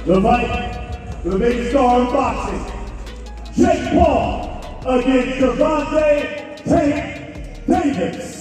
The fight for the biggest star in boxing, Jake Paul against Gervonta Tank Davis.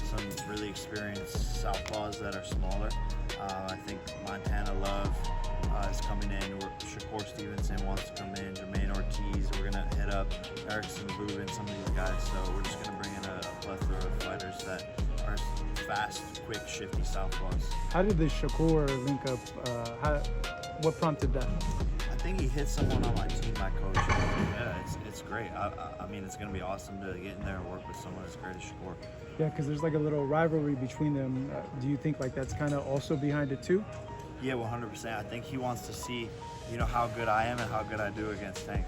Some really experienced southpaws that are smaller. I think Montana Love is coming in. Shakur Stevenson wants to come in. Jermaine Ortiz. We're gonna hit up Erickson Rubin, some of these guys. So we're just gonna bring in a plethora of fighters that are fast, quick, shifty southpaws. How did the Shakur link up? What prompted that? I think he hit someone on my team, my coach. Yeah, it's great. I mean, it's going to be awesome to get in there and work with someone as great as Shakur. Yeah, because there's like a little rivalry between them. Do you think like that's kind of also behind it too? Yeah, 100%. I think he wants to see, you know, how good I am and how good I do against Tank.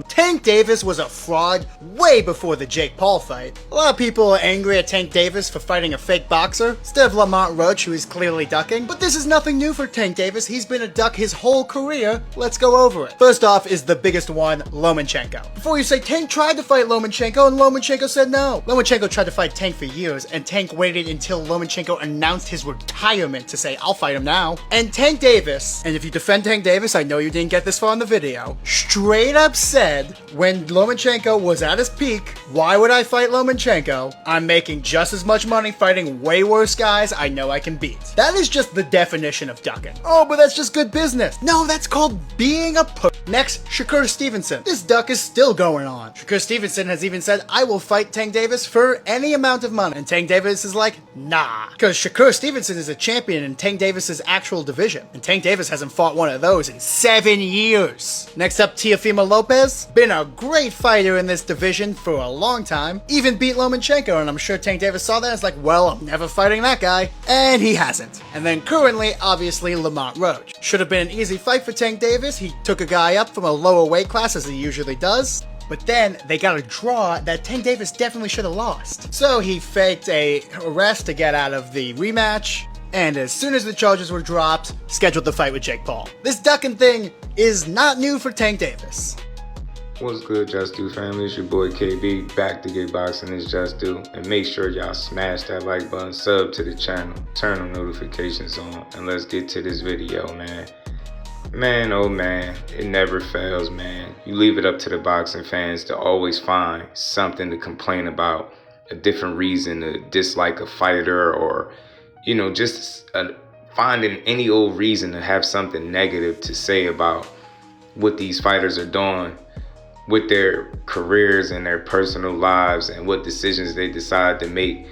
Tank Davis was a fraud way before the Jake Paul fight. A lot of people are angry at Tank Davis for fighting a fake boxer instead of Lamont Roach, who is clearly ducking. But this is nothing new for Tank Davis. He's been a duck his whole career. Let's go over it. First off is the biggest one, Lomachenko. Before you say Tank tried to fight Lomachenko and Lomachenko said no. Lomachenko tried to fight Tank for years and Tank waited until Lomachenko announced his retirement to say, I'll fight him now. And Tank Davis, and if you defend Tank Davis, I know you didn't get this far in the video, straight up said when Lomachenko was at his peak, why would I fight Lomachenko? I'm making just as much money fighting way worse guys I know I can beat. That is just the definition of ducking. Oh, but that's just good business. No, that's called being a puss. Next, Shakur Stevenson. This duck is still going on. Shakur Stevenson has even said, I will fight Tank Davis for any amount of money. And Tank Davis is like, nah. Because Shakur Stevenson is a champion in Tank Davis's actual division. And Tank Davis hasn't fought one of those in 7 years. Next up, Teofimo Lopez. Been a great fighter in this division for a long time. Even beat Lomachenko, and I'm sure Tank Davis saw that and was like, well, I'm never fighting that guy. And he hasn't. And then currently, obviously, Lamont Roach. Should have been an easy fight for Tank Davis. He took a guy up from a lower weight class as he usually does. But then they got a draw that Tank Davis definitely should have lost. So he faked a arrest to get out of the rematch. And as soon as the charges were dropped, scheduled the fight with Jake Paul. This ducking thing is not new for Tank Davis. What's good, Just Do family? It's your boy KB, back to get boxing is Just Do. And make sure y'all smash that like button, sub to the channel, turn on notifications on, and let's get to this video, man. Man, oh man, it never fails, man. You leave it up to the boxing fans to always find something to complain about, a different reason to dislike a fighter, or, you know, just finding any old reason to have something negative to say about what these fighters are doing with their careers and their personal lives and what decisions they decide to make.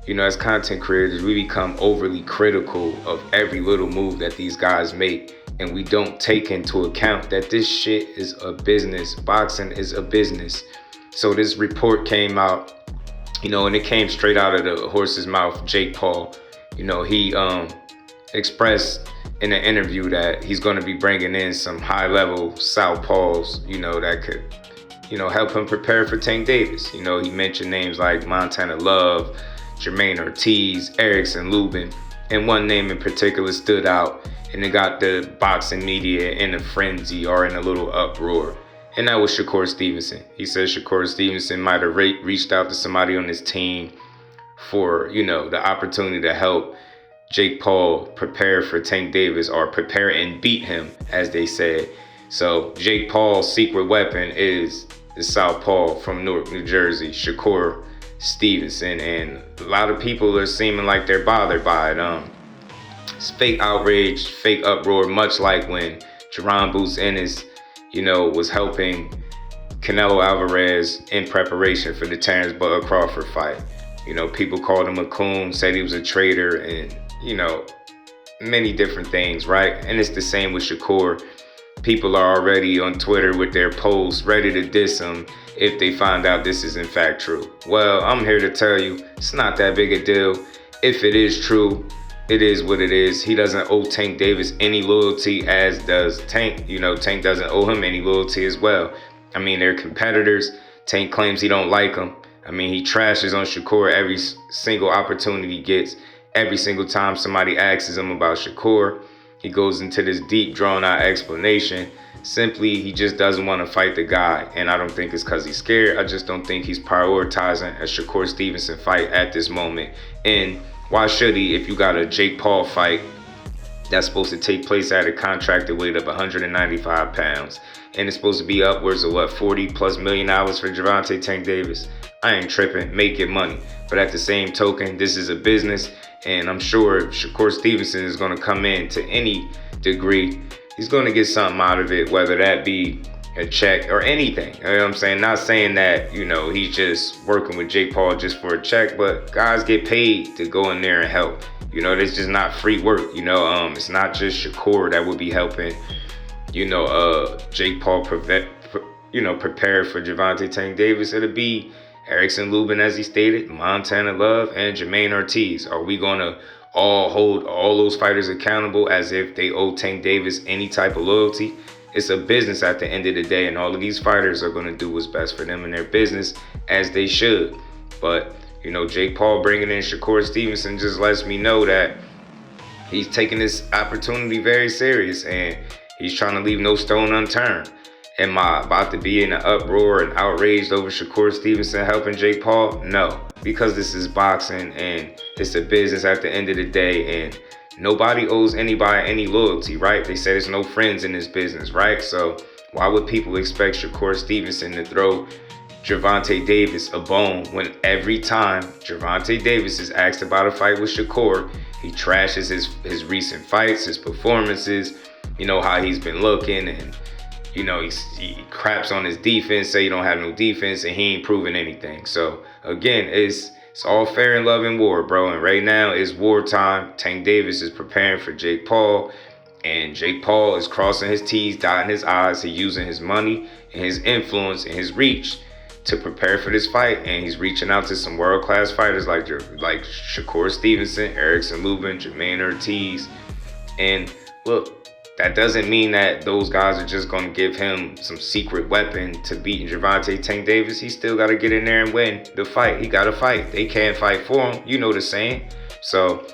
You know, as content creators, we become overly critical of every little move that these guys make, and we don't take into account that this shit is a business. Boxing is a business. So this report came out and it came straight out of the horse's mouth. Jake Paul, he expressed in an interview that he's going to be bringing in some high-level southpaws, that could, help him prepare for Tank Davis. He mentioned names like Montana Love, Jermaine Ortiz, Erickson Lubin, and one name in particular stood out, and it got the boxing media in a frenzy or in a little uproar. And that was Shakur Stevenson. He said Shakur Stevenson might have reached out to somebody on his team for, the opportunity to help Jake Paul prepare for Tank Davis, or prepare and beat him, as they said. So Jake Paul's secret weapon is the southpaw from Newark, New Jersey, Shakur Stevenson. And a lot of people are seeming like they're bothered by it. It's fake outrage, fake uproar, much like when Jaron Boots Ennis, was helping Canelo Alvarez in preparation for the Terrence Bud Crawford fight. People called him a coon, said he was a traitor, and, many different things, right? And it's the same with Shakur. People are already on Twitter with their posts ready to diss him if they find out this is in fact true. Well, I'm here to tell you, it's not that big a deal. If it is true, it is what it is. He doesn't owe Tank Davis any loyalty, as does Tank. Tank doesn't owe him any loyalty as well. I mean, they're competitors. Tank claims he don't like him. I mean, he trashes on Shakur every single opportunity he gets. Every single time somebody asks him about Shakur, he goes into this deep, drawn-out explanation. Simply, he just doesn't want to fight the guy. And I don't think it's because he's scared. I just don't think he's prioritizing a Shakur Stevenson fight at this moment. And why should he, if you got a Jake Paul fight that's supposed to take place at a contracted weight of 195 pounds, and it's supposed to be upwards of $40+ million for Gervonta Tank Davis? I ain't tripping, make your money. But at the same token, this is a business, and I'm sure if Shakur Stevenson is going to come in to any degree, he's going to get something out of it, whether that be a check or anything. You know what I'm saying? Not saying that, he's just working with Jake Paul just for a check, but guys get paid to go in there and help. This just not free work. It's not just Shakur that would be helping, Jake Paul prepare for Gervonta Tank Davis. It'll be Erickson Lubin, as he stated, Montana Love, and Jermaine Ortiz. Are we going to all hold all those fighters accountable as if they owe Tank Davis any type of loyalty? It's a business at the end of the day, and all of these fighters are going to do what's best for them in their business, as they should. But, Jake Paul bringing in Shakur Stevenson just lets me know that he's taking this opportunity very serious, and he's trying to leave no stone unturned. Am I about to be in an uproar and outraged over Shakur Stevenson helping Jake Paul? No, because this is boxing and it's a business at the end of the day, and nobody owes anybody any loyalty, right? They say there's no friends in this business, right? So why would people expect Shakur Stevenson to throw Gervonta Davis a bone when every time Gervonta Davis is asked about a fight with Shakur, he trashes his recent fights, his performances, how he's been looking, and he craps on his defense, say you don't have no defense, and he ain't proving anything. So again, it's all fair in love and war, bro. And right now it's wartime. Tank Davis is preparing for Jake Paul, and Jake Paul is crossing his T's, dotting his I's. He's using his money and his influence and his reach to prepare for this fight, and he's reaching out to some world-class fighters like Shakur Stevenson, Erickson Lubin, Jermaine Ortiz. And look, that doesn't mean that those guys are just going to give him some secret weapon to beat Gervonta Tank Davis. He still got to get in there and win the fight. He got to fight. They can't fight for him. You know the saying. So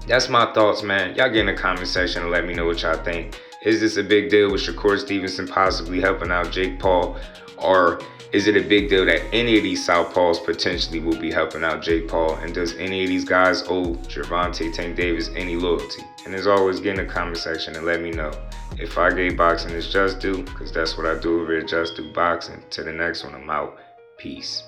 that's my thoughts, man. Y'all get in the comment section and let me know what y'all think. Is this a big deal with Shakur Stevenson possibly helping out Jake Paul? Or is it a big deal that any of these southpaws potentially will be helping out Jake Paul? And does any of these guys owe Gervonta Tank Davis any loyalty? And as always, get in the comment section and let me know. If I gave boxing its just due, because that's what I do over at Just Do Boxing. Till the next one, I'm out. Peace.